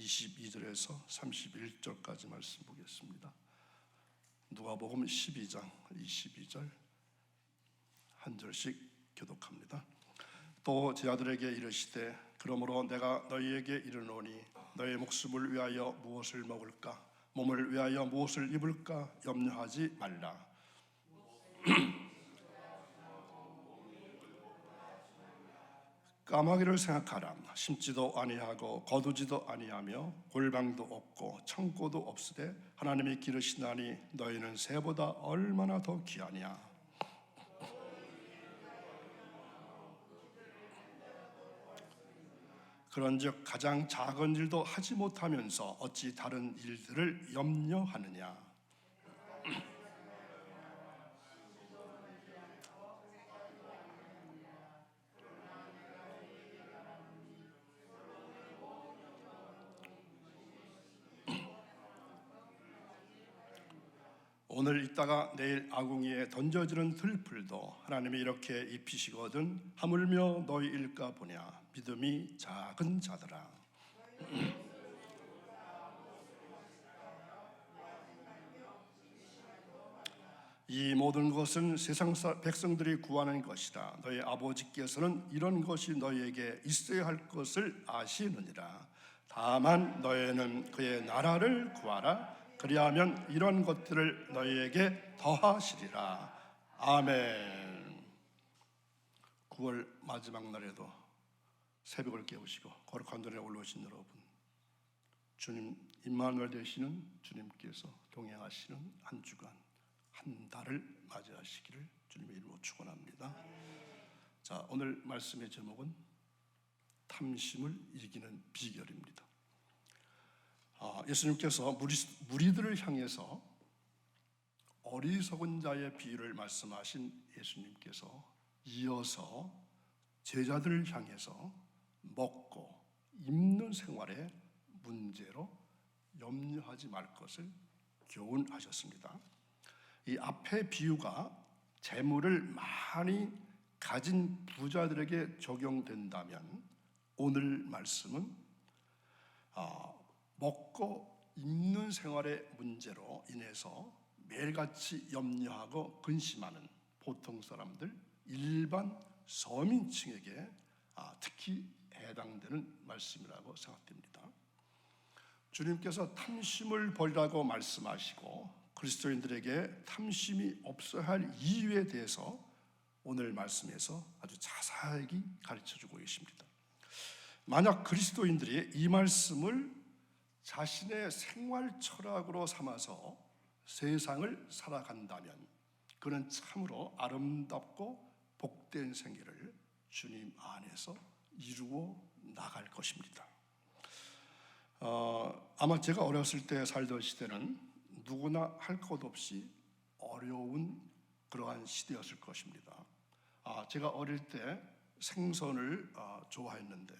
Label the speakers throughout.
Speaker 1: 22절에서 31절까지 말씀 보겠습니다. 누가복음 12장 22절 한 절씩 교독합니다. 또 제자들에게 이르시되 그러므로 내가 너희에게 이르노니 너희 목숨을 위하여 무엇을 먹을까 몸을 위하여 무엇을 입을까 염려하지 말라. 까마귀를 생각하라. 심지도 아니하고 거두지도 아니하며 골방도 없고 창고도 없으되 하나님이 기르시나니 너희는 새보다 얼마나 더 귀하냐. 그런즉 가장 작은 일도 하지 못하면서 어찌 다른 일들을 염려하느냐. 오늘 있다가 내일 아궁이에 던져지는 들풀도 하나님이 이렇게 입히시거든 하물며 너희일까 보냐. 믿음이 작은 자들아. 이 모든 것은 세상 백성들이 구하는 것이라. 너희 아버지께서는 이런 것이 너희에게 있어야 할 것을 아시느니라. 다만 너희는 그의 나라를 구하라. 그리하면 이런 것들을 너희에게 더하시리라. 아멘. 9월 마지막 날에도 새벽을 깨우시고 거룩한 돌에 올라오신 여러분, 주님 임마누엘 되시는 주님께서 동행하시는 한 주간 한 달을 맞이하시기를 주님의 이름으로 축원합니다. 자, 오늘 말씀의 제목은 탐심을 이기는 비결입니다. 예수님께서 무리들을 향해서 어리석은 자의 비유를 말씀하신 예수님께서 이어서 제자들을 향해서 먹고 입는 생활의 문제로 염려하지 말 것을 교훈하셨습니다. 이 앞의 비유가 재물을 많이 가진 부자들에게 적용된다면 오늘 말씀은 먹고 입는 생활의 문제로 인해서 매일같이 염려하고 근심하는 보통 사람들, 일반 서민층에게 특히 해당되는 말씀이라고 생각됩니다. 주님께서 탐심을 버리라고 말씀하시고 그리스도인들에게 탐심이 없어야 할 이유에 대해서 오늘 말씀에서 아주 자세하게 가르쳐주고 계십니다. 만약 그리스도인들이 이 말씀을 자신의 생활 철학으로 삼아서 세상을 살아간다면 그는 참으로 아름답고 복된 생애를 주님 안에서 이루어 나갈 것입니다. 아마 제가 어렸을 때 살던 시대는 누구나 할 것 없이 어려운 그러한 시대였을 것입니다. 제가 어릴 때 생선을 좋아했는데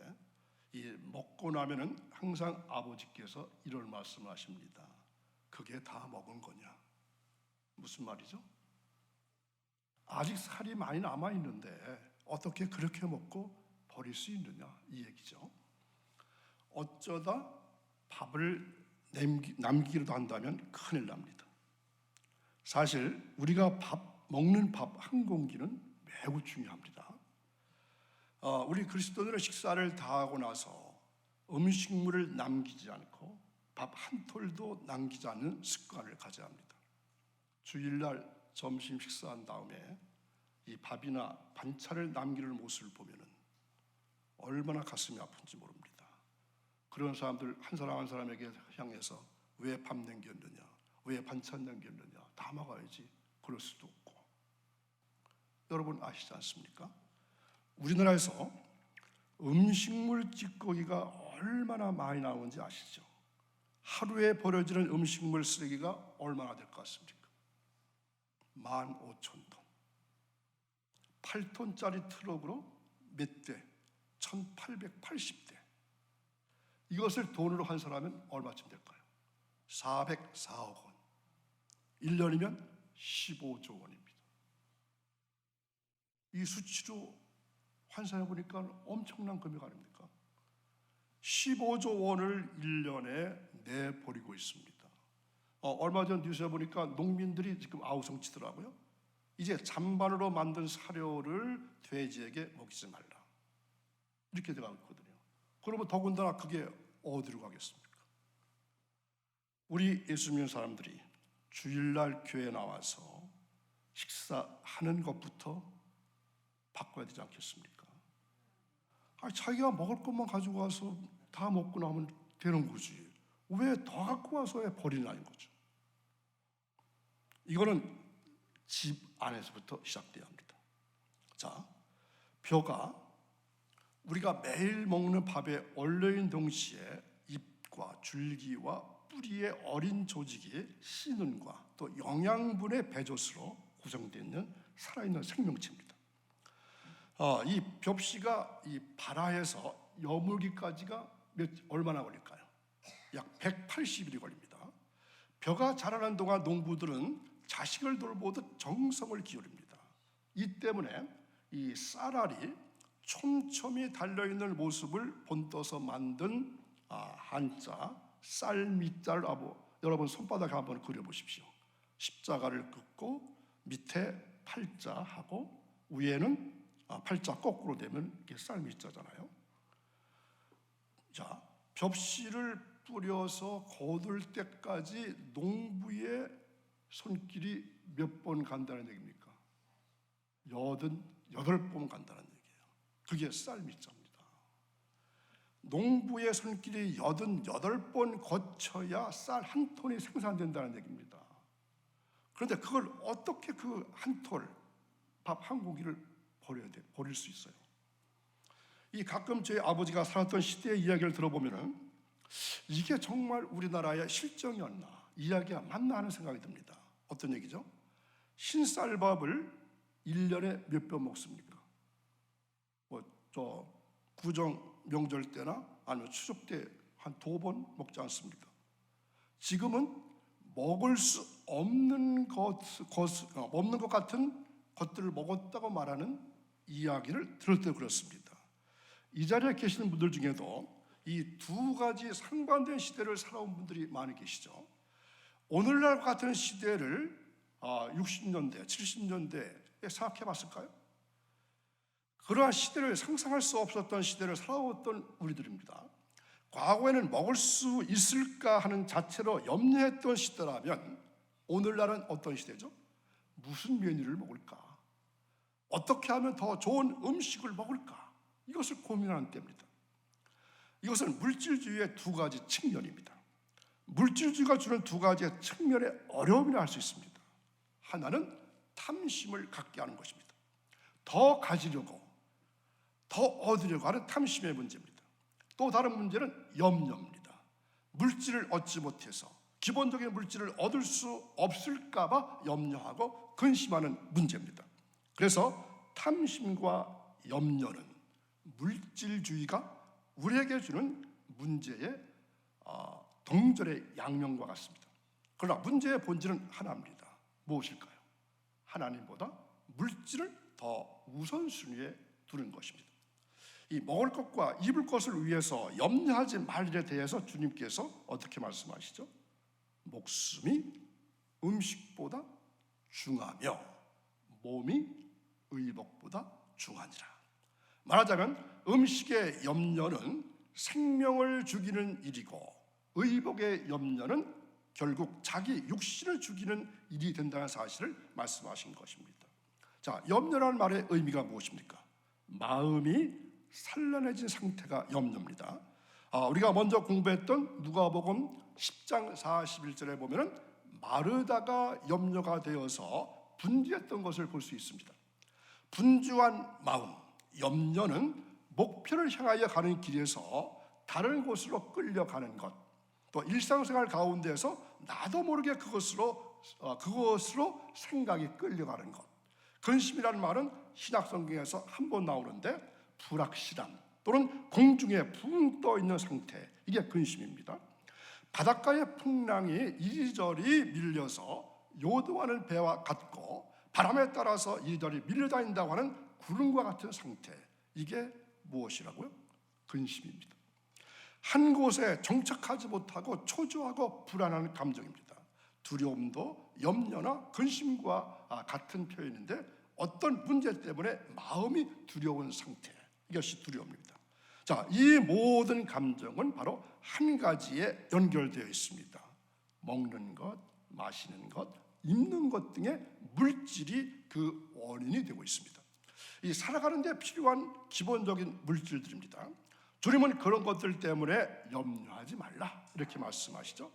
Speaker 1: 이 먹고 나면은 항상 아버지께서 이런 말씀을 하십니다. 그게 다 먹은 거냐? 무슨 말이죠? 아직 살이 많이 남아 있는데 어떻게 그렇게 먹고 버릴 수 있느냐? 이 얘기죠. 어쩌다 밥을 남기기라도 한다면 큰일 납니다. 사실 우리가 먹는 밥 한 공기는 매우 중요합니다. 우리 그리스도인들은 식사를 다 하고 나서 음식물을 남기지 않고 밥 한 톨도 남기지 않는 습관을 가져야 합니다. 주일날 점심 식사한 다음에 이 밥이나 반찬을 남기는 모습을 보면 얼마나 가슴이 아픈지 모릅니다. 그런 사람들 한 사람 한 사람에게 향해서 왜 밥 남겼느냐, 왜 반찬 남겼느냐, 다 먹어야지 그럴 수도 없고. 여러분 아시지 않습니까? 우리나라에서 음식물 찌꺼기가 얼마나 많이 나오는지 아시죠? 하루에 버려지는 음식물 쓰레기가 얼마나 될 것 같습니까? 15,000톤. 8톤짜리 트럭으로 몇 대? 1880대. 이것을 돈으로 환산하면 얼마쯤 될까요? 404억 원. 1년이면 15조 원입니다. 이 수치로 환산해 보니까 엄청난 금액 아닙니까? 15조 원을 1년에 내버리고 있습니다. 얼마 전 뉴스에 보니까 농민들이 지금 아우성치더라고요. 이제 잔반으로 만든 사료를 돼지에게 먹이지 말라, 이렇게 되어 있거든요. 그러면 더군다나 그게 어디로 가겠습니까? 우리 예수 믿는 사람들이 주일날 교회에 나와서 식사하는 것부터 바꿔야 되지 않겠습니까? 자기가 먹을 것만 가지고 와서 다 먹고 나면 되는 거지, 왜 더 갖고 와서 버리냐는 거죠. 이거는 집 안에서부터 시작돼야 합니다. 자, 벼가 우리가 매일 먹는 밥에 얼려있는 동시에 잎과 줄기와 뿌리의 어린 조직이 씨눈과 또 영양분의 배조수로 구성되어 있는 살아있는 생명체입니다. 이 벽씨가 이 발화해서 여물기까지가 얼마나 걸릴까요? 약 180일이 걸립니다. 벼가 자라는 동안 농부들은 자식을 돌보듯 정성을 기울입니다. 이 때문에 이 쌀알이 촘촘히 달려있는 모습을 본떠서 만든 한자 쌀밑자를 여러분 손바닥에 한번 그려보십시오. 십자가를 긋고 밑에 팔자하고 위에는 팔자 거꾸로 되면 이게 쌀밑자잖아요. 자, 벽씨를 뿌려서 거둘 때까지 농부의 손길이 몇 번 간다는 얘기입니까? 88번 간다는 얘기예요. 그게 쌀밑자입니다. 농부의 손길이 88번 거쳐야 쌀 한 톤이 생산된다는 얘기입니다. 그런데 그걸 어떻게 그 한 톨 밥 한 공기를 버릴 수 있어요? 가끔 저희 아버지가 살았던 시대의 이야기를 들어보면은 이게 정말 우리나라의 실정이었나, 이야기가 맞나 하는 생각이 듭니다. 어떤 얘기죠? 흰쌀밥을 1년에 몇 번 먹습니까? 구정 명절 때나 아니면 추석 때 한 2번 먹지 않습니까? 지금은 먹을 수 없는 것 같은 것들을 먹었다고 말하는 이야기를 들을 때 그렇습니다. 이 자리에 계시는 분들 중에도 이 두 가지 상반된 시대를 살아온 분들이 많이 계시죠. 오늘날 같은 시대를 60년대, 70년대에 생각해 봤을까요? 그러한 시대를 상상할 수 없었던 시대를 살아왔던 우리들입니다. 과거에는 먹을 수 있을까 하는 자체로 염려했던 시대라면 오늘날은 어떤 시대죠? 무슨 메뉴를 먹을까? 어떻게 하면 더 좋은 음식을 먹을까? 이것을 고민하는 때입니다. 이것은 물질주의의 두 가지 측면입니다. 물질주의가 주는 두 가지의 측면의 어려움이라 할 수 있습니다. 하나는 탐심을 갖게 하는 것입니다. 더 가지려고, 더 얻으려고 하는 탐심의 문제입니다. 또 다른 문제는 염려입니다. 물질을 얻지 못해서 기본적인 물질을 얻을 수 없을까 봐 염려하고 근심하는 문제입니다. 그래서 탐심과 염려는 물질주의가 우리에게 주는 문제의 동절의 양면과 같습니다. 그러나 문제의 본질은 하나입니다. 무엇일까요? 하나님보다 물질을 더 우선순위에 두는 것입니다. 이 먹을 것과 입을 것을 위해서 염려하지 말 일에 대해서 주님께서 어떻게 말씀하시죠? 목숨이 음식보다 중하며 몸이 의복보다 중하니라. 말하자면 음식의 염려는 생명을 죽이는 일이고 의복의 염려는 결국 자기 육신을 죽이는 일이 된다는 사실을 말씀하신 것입니다. 자, 염려라는 말의 의미가 무엇입니까? 마음이 산란해진 상태가 염려입니다. 우리가 먼저 공부했던 누가복음 10장 41절에 보면은 마르다가 염려가 되어서 분주했던 것을 볼 수 있습니다. 분주한 마음, 염려는 목표를 향하여 가는 길에서 다른 곳으로 끌려가는 것, 또 일상생활 가운데서 나도 모르게 그것으로 생각이 끌려가는 것. 근심이라는 말은 신약 성경에서 한 번 나오는데 불확실함 또는 공중에 붕 떠 있는 상태, 이게 근심입니다. 바닷가의 풍랑이 이리저리 밀려서 요동하는 배와 같고 바람에 따라서 이리저리 밀려다닌다고 하는 구름과 같은 상태, 이게 무엇이라고요? 근심입니다. 한 곳에 정착하지 못하고 초조하고 불안한 감정입니다. 두려움도 염려나 근심과 같은 표현인데 어떤 문제 때문에 마음이 두려운 상태, 이것이 두려움입니다. 자, 이 모든 감정은 바로 한 가지에 연결되어 있습니다. 먹는 것, 마시는 것, 입는 것 등의 물질이 그 원인이 되고 있습니다. 이 살아가는 데 필요한 기본적인 물질들입니다. 주님은 그런 것들 때문에 염려하지 말라 이렇게 말씀하시죠.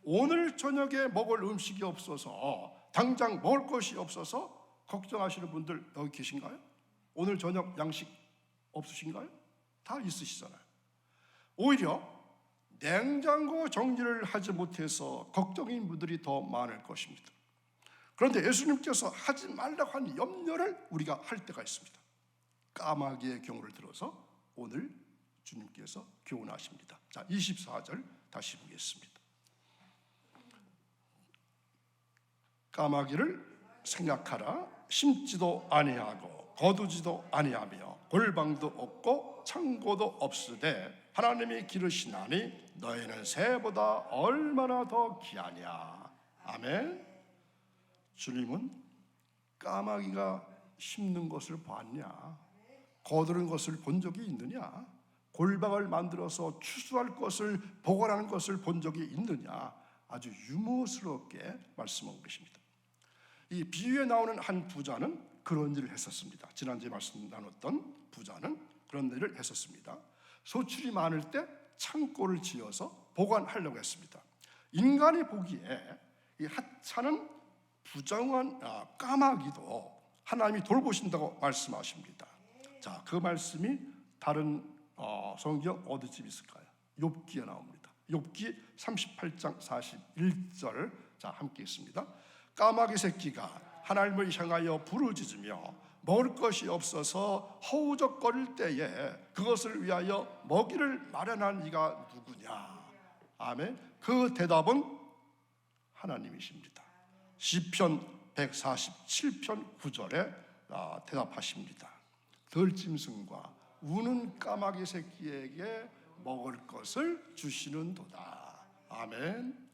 Speaker 1: 오늘 저녁에 먹을 음식이 없어서, 당장 먹을 것이 없어서 걱정하시는 분들 여기 계신가요? 오늘 저녁 양식 없으신가요? 다 있으시잖아요. 오히려 냉장고 정리를 하지 못해서 걱정인 분들이 더 많을 것입니다. 그런데 예수님께서 하지 말라고 한 염려를 우리가 할 때가 있습니다. 까마귀의 경우를 들어서 오늘 주님께서 교훈하십니다. 자, 24절 다시 보겠습니다. 까마귀를 생각하라. 심지도 아니하고 거두지도 아니하며 골방도 없고 창고도 없으되 하나님이 기르시나니 너희는 새보다 얼마나 더 귀하냐. 아멘. 주님은 까마귀가 심는 것을 봤냐? 거두는 것을 본 적이 있느냐? 골방을 만들어서 추수할 것을 보관하는 것을 본 적이 있느냐? 아주 유머스럽게 말씀한 것입니다. 이 비유에 나오는 한 부자는 그런 일을 했었습니다. 지난주에 말씀 나눴던 부자는 그런 일을 했었습니다. 소출이 많을 때 창고를 지어서 보관하려고 했습니다. 인간이 보기에 이 하찮은 부정한 까마귀도 하나님이 돌보신다고 말씀하십니다. 자, 그 말씀이 다른 성경 어디쯤 있을까요? 욥기에 나옵니다. 욥기 38장 41절 자, 함께 있습니다. 까마귀 새끼가 하나님을 향하여 부르짖으며 먹을 것이 없어서 허우적거릴 때에 그것을 위하여 먹이를 마련한 이가 누구냐? 아멘. 그 대답은 하나님이십니다. 시편 147편 9절에 대답하십니다. 들짐승과 우는 까마귀 새끼에게 먹을 것을 주시는도다. 아멘.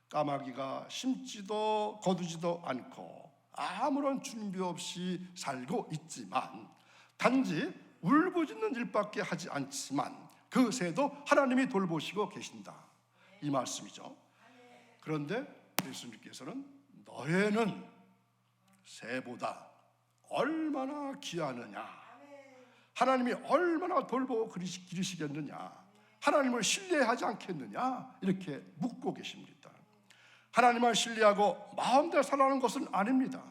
Speaker 1: 까마귀가 심지도 거두지도 않고 아무런 준비 없이 살고 있지만 단지 울부짖는 일밖에 하지 않지만 그 새도 하나님이 돌보시고 계신다, 이 말씀이죠. 그런데 예수님께서는 너희는 새보다 얼마나 귀하느냐, 하나님이 얼마나 돌보고 기르시겠느냐, 하나님을 신뢰하지 않겠느냐, 이렇게 묻고 계십니다. 하나님을 신뢰하고 마음대로 살아가는 것은 아닙니다.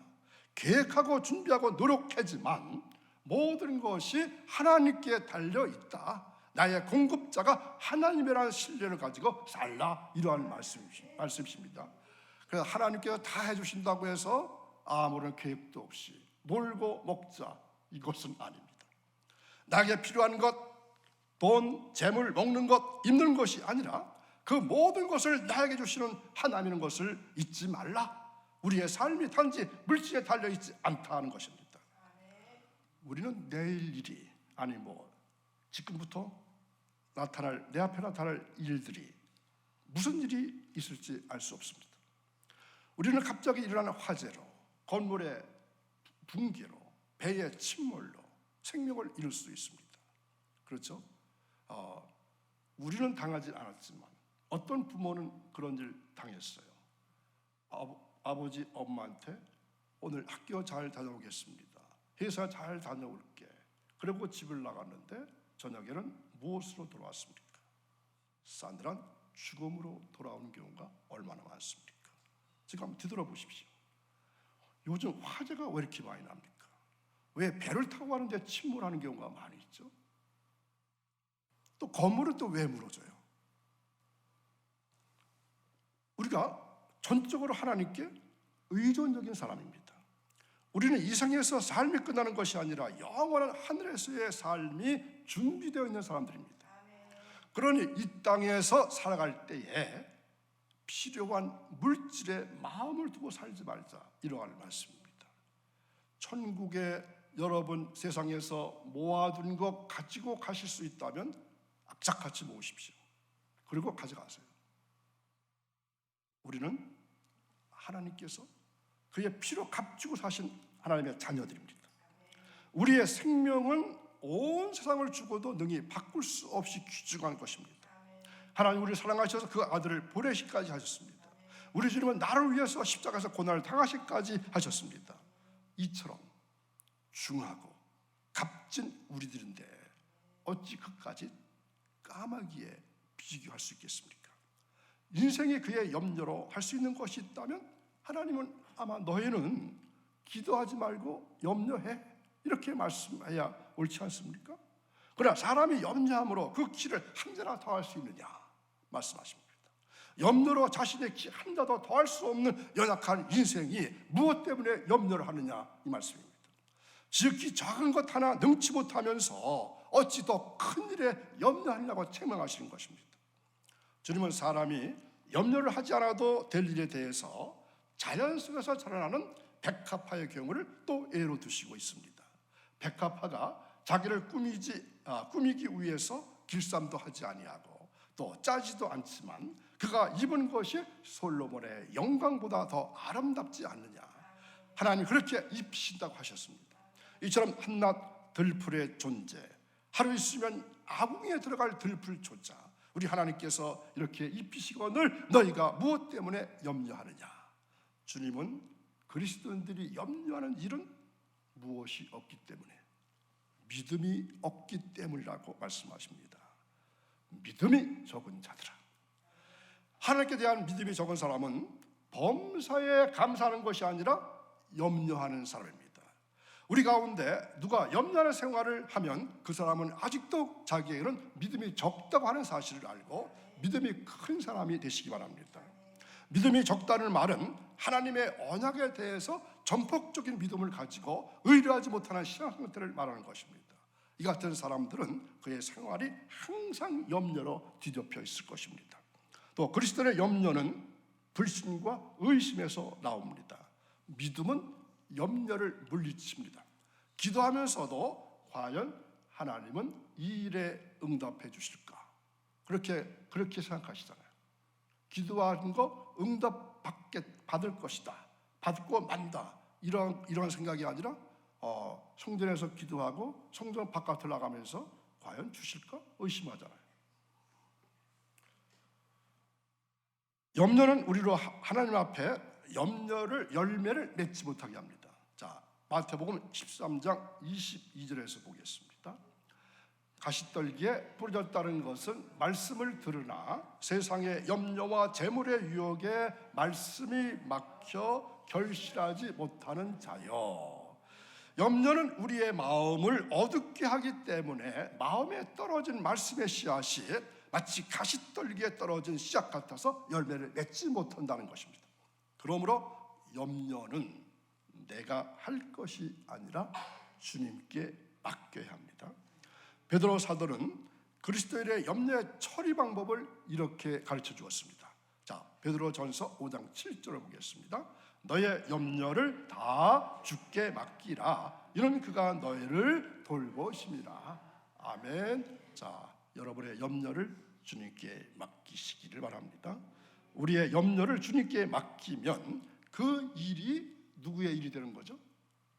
Speaker 1: 계획하고 준비하고 노력하지만 모든 것이 하나님께 달려있다. 나의 공급자가 하나님이라는 신뢰를 가지고 살라, 이러한 말씀이십니다. 그래서 하나님께서 다 해주신다고 해서 아무런 계획도 없이 놀고 먹자, 이것은 아닙니다. 나에게 필요한 것, 돈, 재물, 먹는 것, 입는 것이 아니라 그 모든 것을 나에게 주시는 하나님인 것을 잊지 말라. 우리의 삶이 단지 물질에 달려있지 않다는 것입니다. 우리는 내일 일이, 아니 지금부터 내 앞에 나타날 일들이 무슨 일이 있을지 알 수 없습니다. 우리는 갑자기 일어나는 화재로, 건물의 붕괴로, 배의 침몰로 생명을 잃을 수 있습니다. 그렇죠? 우리는 당하지 않았지만 어떤 부모는 그런 일 당했어요. 아버지, 엄마한테 오늘 학교 잘 다녀오겠습니다, 회사 잘 다녀올게, 그리고 집을 나갔는데 저녁에는 무엇으로 돌아왔습니까? 싸늘한 죽음으로 돌아오는 경우가 얼마나 많습니까? 지금 한번 뒤돌아보십시오. 요즘 화재가 왜 이렇게 많이 납니까? 왜 배를 타고 가는데 침몰하는 경우가 많이 있죠? 또 건물은 또 왜 무너져요? 우리가 전적으로 하나님께 의존적인 사람입니다. 우리는 이 세상에서 삶이 끝나는 것이 아니라 영원한 하늘에서의 삶이 준비되어 있는 사람들입니다. 그러니 이 땅에서 살아갈 때에 필요한 물질에 마음을 두고 살지 말자, 이러한 말씀입니다. 천국에 여러분 세상에서 모아둔 것 가지고 가실 수 있다면 악착같이 모으십시오. 그리고 가져가세요. 우리는 하나님께서 그의 피로 값주고 사신 하나님의 자녀들입니다. 우리의 생명은 온 세상을 주고도 능히 바꿀 수 없이 귀중한 것입니다. 하나님 우리를 사랑하셔서 그 아들을 보내시기까지 하셨습니다. 우리 주님은 나를 위해서 십자가에서 고난을 당하시기까지 하셨습니다. 이처럼 중하고 값진 우리들인데 어찌 그까지 까마귀에 비교할 수 있겠습니까? 인생이 그의 염려로 할 수 있는 것이 있다면 하나님은 아마 너희는 기도하지 말고 염려해 이렇게 말씀해야 옳지 않습니까? 그러나 사람이 염려함으로 그 길을 한자나 더할 수 있느냐 말씀하십니다. 염려로 자신의 길 한자도 더할 수 없는 연약한 인생이 무엇 때문에 염려를 하느냐 이 말씀입니다. 지극히 작은 것 하나 능치 못하면서 어찌 더 큰 일에 염려하느냐고 책망하시는 것입니다. 주님은 사람이 염려를 하지 않아도 될 일에 대해서 자연 속에서 자라나는 백합화의 경우를 또 예로 두시고 있습니다. 백합화가 자기를 꾸미기 위해서 길쌈도 하지 아니하고 또 짜지도 않지만 그가 입은 것이 솔로몬의 영광보다 더 아름답지 않느냐. 하나님 그렇게 입히신다고 하셨습니다. 이처럼 한낱 들풀의 존재, 하루 있으면 아궁이에 들어갈 들풀조차 우리 하나님께서 이렇게 입히시거늘 너희가 무엇 때문에 염려하느냐. 주님은 그리스도인들이 염려하는 일은 무엇이 없기 때문에, 믿음이 없기 때문이라고 말씀하십니다. 믿음이 적은 자들아. 하나님께 대한 믿음이 적은 사람은 범사에 감사하는 것이 아니라 염려하는 사람입니다. 우리 가운데 누가 염려하는 생활을 하면 그 사람은 아직도 자기에게는 믿음이 적다고 하는 사실을 알고 믿음이 큰 사람이 되시기 바랍니다. 믿음이 적다는 말은 하나님의 언약에 대해서 전폭적인 믿음을 가지고 의뢰하지 못하는 신앙 상태를 말하는 것입니다. 이 같은 사람들은 그의 생활이 항상 염려로 뒤덮여 있을 것입니다. 또 그리스도의 염려는 불신과 의심에서 나옵니다. 믿음은 염려를 물리칩니다. 기도하면서도 과연 하나님은 이 일에 응답해 주실까? 그렇게 생각하시잖아요. 기도하는 거 응답 받을 것이다. 받고 만다. 이런 생각이 아니라 성전에서 기도하고 성전 바깥을 나가면서 과연 주실까? 의심하잖아요. 염려는 우리로 하나님 앞에 열매를 맺지 못하게 합니다. 자, 마태복음 13장 22절에서 보겠습니다. 가시떨기에 뿌려졌다는 것은 말씀을 들으나 세상의 염려와 재물의 유혹에 말씀이 막혀 결실하지 못하는 자요. 염려는 우리의 마음을 어둡게 하기 때문에 마음에 떨어진 말씀의 씨앗이 마치 가시떨기에 떨어진 씨앗 같아서 열매를 맺지 못한다는 것입니다. 그러므로 염려는 내가 할 것이 아니라 주님께 맡겨야 합니다. 베드로 사도는 그리스도인의 염려의 처리 방법을 이렇게 가르쳐 주었습니다. 자, 베드로전서 5장 7절을 보겠습니다. 너의 염려를 다 주께 맡기라. 이는 그가 너희를 돌보심이라. 아멘. 자, 여러분의 염려를 주님께 맡기시기를 바랍니다. 우리의 염려를 주님께 맡기면 그 일이 누구의 일이 되는 거죠?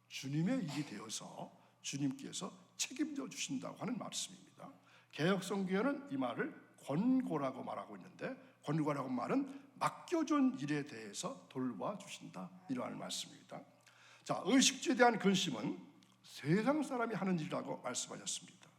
Speaker 1: 주님의 일이 되어서 주님께서 책임져 주신다고 하는 말씀입니다. 개역성경에는 이 말을 권고라고 말하고 있는데, 권고라고 말은 맡겨준 일에 대해서 돌봐주신다 이러한 말씀입니다. 자, 의식주에 대한 근심은 세상 사람이 하는 일이라고 말씀하셨습니다.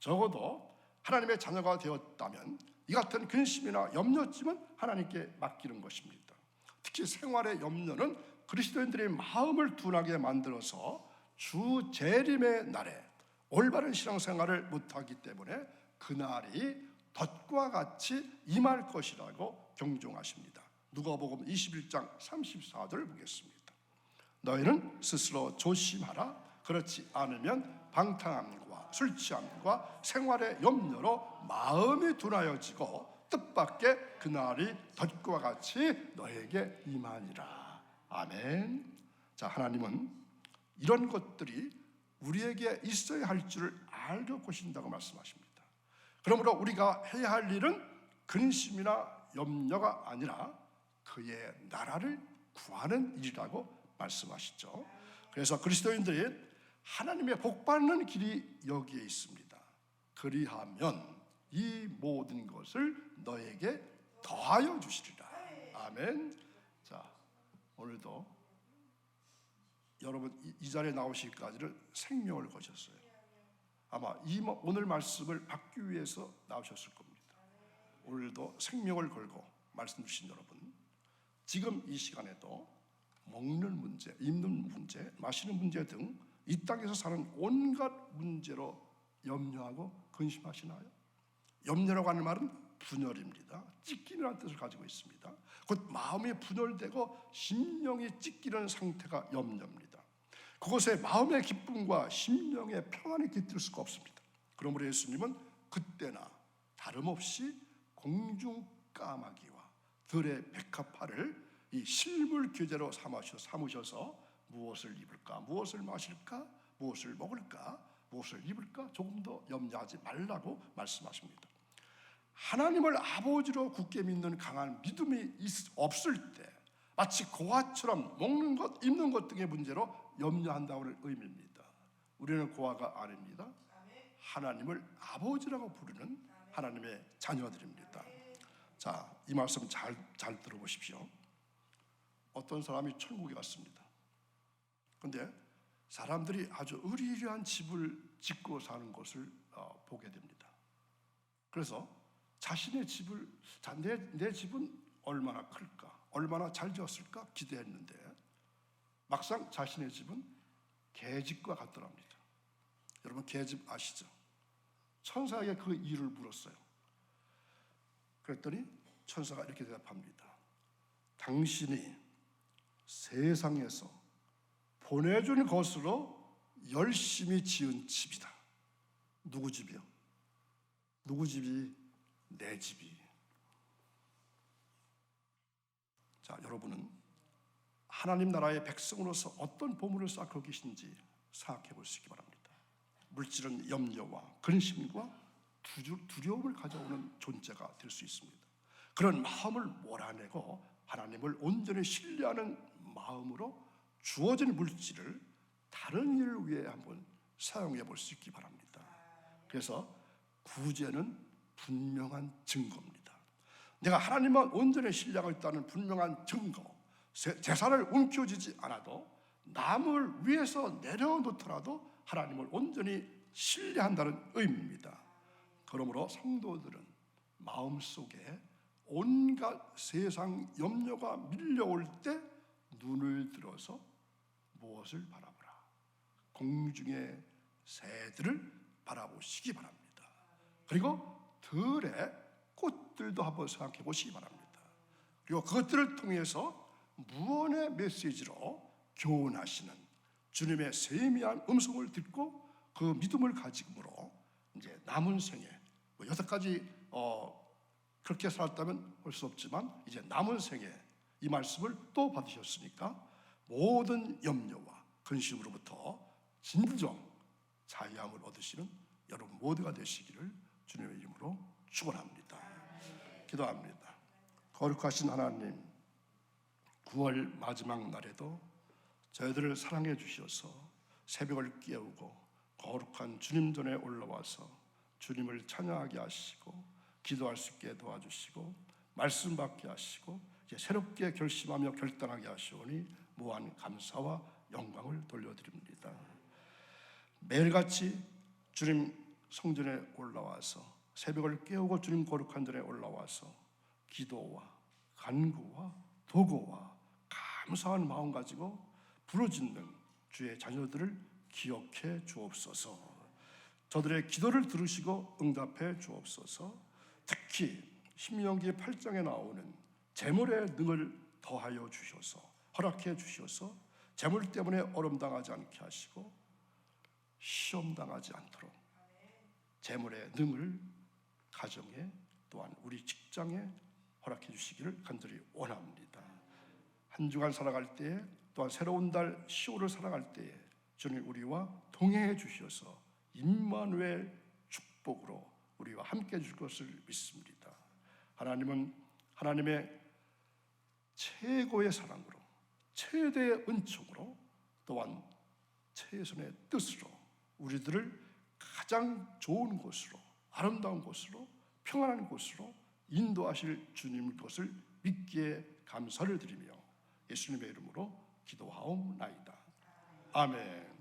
Speaker 1: 적어도 하나님의 자녀가 되었다면 이 같은 근심이나 염려쯤은 하나님께 맡기는 것입니다. 특히 생활의 염려는 그리스도인들의 마음을 둔하게 만들어서 주 재림의 날에 올바른 신앙생활을 못하기 때문에 그날이 덫과 같이 임할 것이라고 경종하십니다. 누가복음 21장 34절을 보겠습니다. 너희는 스스로 조심하라. 그렇지 않으면 방탕함과 술취함과 생활의 염려로 마음이 둔하여지고 뜻밖의 그날이 덫과 같이 너에게 임하니라. 아멘. 자, 하나님은 이런 것들이 우리에게 있어야 할 줄을 알고 계신다고 말씀하십니다. 그러므로 우리가 해야 할 일은 근심이나 염려가 아니라 그의 나라를 구하는 일이라고 말씀하시죠. 그래서 그리스도인들이 하나님의 복받는 길이 여기에 있습니다. 그리하면 이 모든 것을 너에게 더하여 주시리라. 아멘. 자, 오늘도 여러분 이 자리에 나오시기까지는 생명을 거셨어요. 아마 오늘 말씀을 받기 위해서 나오셨을 겁니다. 오늘도 생명을 걸고 말씀 주신 여러분, 지금 이 시간에도 먹는 문제, 입는 문제, 마시는 문제 등 이 땅에서 사는 온갖 문제로 염려하고 근심하시나요? 염려라고 하는 말은 분열입니다. 찢기는 뜻을 가지고 있습니다. 곧 마음이 분열되고 심령이 찢기는 상태가 염려입니다. 그곳에 마음의 기쁨과 심령의 평안이 깃들 수가 없습니다. 그러므로 예수님은 그때나 다름없이 공중 까마귀와 들의 백합화를 이 실물 교재로 삼으셔서 무엇을 입을까, 무엇을 마실까, 무엇을 먹을까, 무엇을 입을까 조금 더 염려하지 말라고 말씀하십니다. 하나님을 아버지로 굳게 믿는 강한 믿음이 없을 때 마치 고아처럼 먹는 것, 입는 것 등의 문제로 염려한다는 의미입니다. 우리는 고아가 아닙니다. 하나님을 아버지라고 부르는 하나님의 자녀들입니다. 자, 이 말씀 잘 들어보십시오. 어떤 사람이 천국에 갔습니다. 그런데 사람들이 아주 으리으리한 집을 짓고 사는 것을 보게 됩니다. 그래서 자신의 집을, 내 집은 얼마나 클까, 얼마나 잘 지었을까 기대했는데 막상 자신의 집은 개집과 같더랍니다. 여러분 개집 아시죠? 천사에게 그 이유를 물었어요. 그랬더니 천사가 이렇게 대답합니다. 당신이 세상에서 보내준 것으로 열심히 지은 집이다. 누구 집이요? 누구 집이? 내 집이. 자, 여러분은 하나님 나라의 백성으로서 어떤 보물을 쌓고 계신지 생각해 보시기 바랍니다. 물질은 염려와 근심과 두려움을 가져오는 존재가 될 수 있습니다. 그런 마음을 몰아내고 하나님을 온전히 신뢰하는 마음으로 주어진 물질을 다른 일을 위해 한번 사용해 볼 수 있기 바랍니다. 그래서 구제는 분명한 증거입니다. 내가 하나님만 온전히 신뢰하고 있다는 분명한 증거, 재산을 움켜쥐지 않아도 남을 위해서 내려놓더라도 하나님을 온전히 신뢰한다는 의미입니다. 그러므로 성도들은 마음속에 온갖 세상 염려가 밀려올 때 눈을 들어서 무엇을 바라보라? 공중의 새들을 바라보시기 바랍니다. 그리고 들의 꽃들도 한번 생각해 보시기 바랍니다. 그리고 그것들을 통해서 무언의 메시지로 교훈하시는 주님의 세미한 음성을 듣고 그 믿음을 가지므로 이제 남은 생에 6가지 그렇게 살았다면 할 수 없지만 이제 남은 생에 이 말씀을 또 받으셨으니까 모든 염려와 근심으로부터 진정 자유함을 얻으시는 여러분 모두가 되시기를 주님의 이름으로 축원합니다. 기도합니다. 거룩하신 하나님, 9월 마지막 날에도 저희들을 사랑해 주셔서 새벽을 깨우고 거룩한 주님 전에 올라와서 주님을 찬양하게 하시고 기도할 수 있게 도와주시고 말씀 받게 하시고 이제 새롭게 결심하며 결단하게 하시오니 무한 감사와 영광을 돌려드립니다. 매일같이 주님 성전에 올라와서 새벽을 깨우고 주님 거룩한 전에 올라와서 기도와 간구와 도구와 감사한 마음 가지고 부르짖는 주의 자녀들을 기억해 주옵소서. 저들의 기도를 들으시고 응답해 주옵소서. 특히 신명기 8장에 나오는 재물의 능을 더하여 주셔서 허락해 주셔서 재물 때문에 어려움당하지 않게 하시고 시험당하지 않도록 재물의 능을 가정에 또한 우리 직장에 허락해 주시기를 간절히 원합니다. 한 주간 살아갈 때에 또한 새로운 달 10월을 살아갈 때에 주님 우리와 동행해 주셔서 임마누엘 축복으로 우리와 함께 해줄 것을 믿습니다. 하나님은 하나님의 최고의 사랑으로, 최대의 은총으로, 또한 최선의 뜻으로 우리들을 가장 좋은 곳으로, 아름다운 곳으로, 평안한 곳으로 인도하실 주님의 것을 믿기에 감사를 드리며 예수님의 이름으로 기도하옵나이다. 아멘.